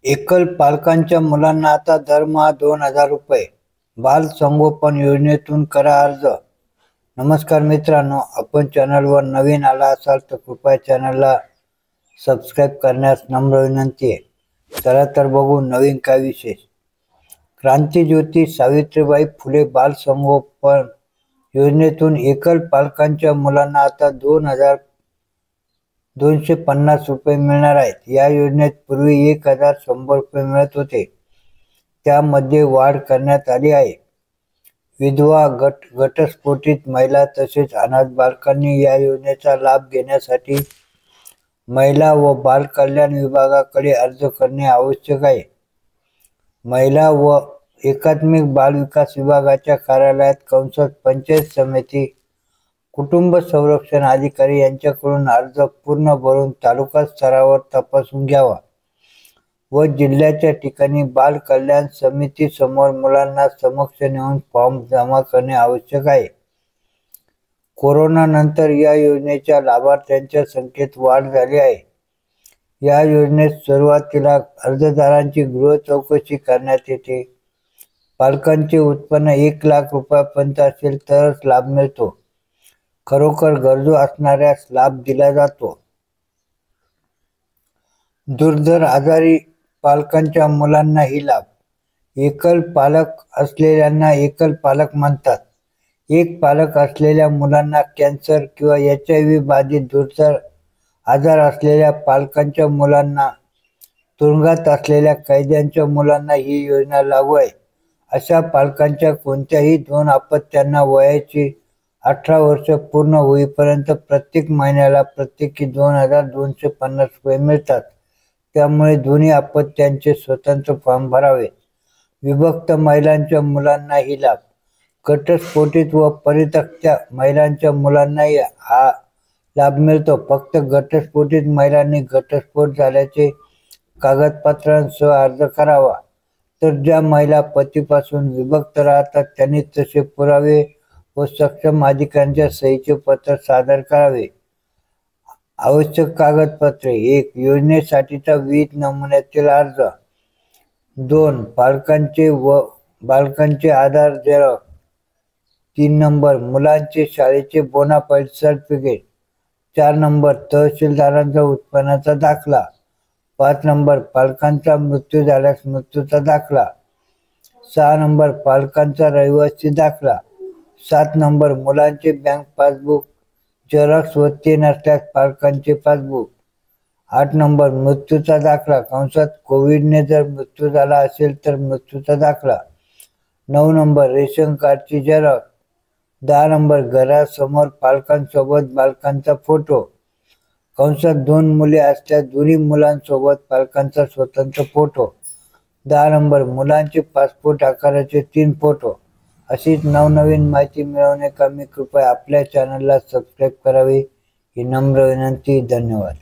एकल पालकांच्या मुलांना आता दरमहा 2,000 रुपये. बाल संगोपन योजनेतून करा अर्ज. नमस्कार मित्रांनो, आपण चॅनलवर नवीन आला असाल तर कृपया चॅनलला सबस्क्राईब करण्यास नम्र विनंती आहे. चला तर बघू नवीन काय विशेष. क्रांतिज्योती सावित्रीबाई फुले बाल संगोपन योजनेतून एकल पालकांच्या मुलांना आता 2,250 रुपये मिळणार आहेत. या योजनेत पूर्वी 1,100 रुपये मिळत होते, त्यामध्ये वाढ करण्यात आली आहे. विधवा, घटस्फोटित महिला तसेच अनाथ बालकांनी या योजनेचा लाभ घेण्यासाठी महिला व बाल कल्याण विभागाकडे अर्ज करणे आवश्यक आहे. महिला व एकात्मिक बाल विकास विभागाच्या कार्यालयात पंचायत समिती, कुटुंब संरक्षण अधिकारी यांच्याकडून अर्ज पूर्ण भरून तालुका स्तरावर तपासून घ्यावा व जिल्ह्याच्या ठिकाणी बाल कल्याण समिती समोर मुलांना समक्ष नेऊन फॉर्म जमा करणे आवश्यक आहे. कोरोना नंतर या योजनेच्या लाभार्थ्यांच्या संख्येत वाढ झाली आहे. या योजनेत सुरुवातीला अर्जदारांची गृह चौकशी करण्यात येते. पालकांचे उत्पन्न 1 लाख रुपयापर्यंत असेल तरच लाभ मिळतो. खरोखर गरजू असणाऱ्यास लाभ दिला जातो. दुर्धर आजारी पालकांच्या मुलांनाही लाभ. एकल पालक असलेल्यांना एकल पालक म्हणतात. एक पालक असलेल्या मुलांना कॅन्सर किंवा HIV बाधित दुर्धर आजार असलेल्या पालकांच्या मुलांना, तुरुंगात असलेल्या कैद्यांच्या मुलांना ही योजना लागू आहे. अशा पालकांच्या कोणत्याही 2 अपत्यांना वयाची 18 वर्ष पूर्ण होईपर्यंत प्रत्येक महिन्याला प्रत्येकी 2,250 रुपये मिळतात. त्यामुळे दोन्ही अपत्यांचे स्वतंत्र फॉर्म भरावे. विभक्त महिलांच्या मुलांनाही लाभ. घटस्फोटित व परित्यक्त्या महिलांच्या मुलांनाही हा लाभ मिळतो. फक्त घटस्फोटित महिलांनी घटस्फोट झाल्याचे कागदपत्रांसह अर्ज करावा. तर ज्या महिला पतीपासून विभक्त राहतात त्यांनी तसे पुरावे व सक्षम अधिकाऱ्यांच्या सहीचे पत्र सादर करावे. आवश्यक कागदपत्रे: 1. योजनेसाठीचा विहित नमुन्यातील अर्ज. 2. पालकांचे व बालकांचे आधार झेरॉक्स. 3 नंबर मुलांचे शाळेचे बोनाफाईड सर्टिफिकेट. 4 नंबर तहसीलदारांचा उत्पन्नाचा दाखला. 5 नंबर पालकांचा मृत्यू झाल्यास मृत्यूचा दाखला. 6 नंबर पालकांचा रहिवासी दाखला. 7 नंबर मुलांचे बँक पासबुक झेरॉक्स व ते नसल्यास पालकांचे पासबुक. 8 नंबर मृत्यूचा दाखला कोविडने जर मृत्यू झाला असेल तर मृत्यूचा दाखला. 9 नंबर रेशन कार्डची झेरॉक्स. 10 नंबर घरासमोर पालकांसोबत बालकांचा फोटो. 2 मुले असल्यास दोन्ही मुलांसोबत पालकांचा स्वतंत्र फोटो. 10 नंबर मुलांचे पासपोर्ट आकाराचे 3 फोटो. अशीच नवनवीन माहिती मिळवण्याकरता कृपया आपल्या चॅनलला सबस्क्राईब करावे ही नम्र विनंती. धन्यवाद.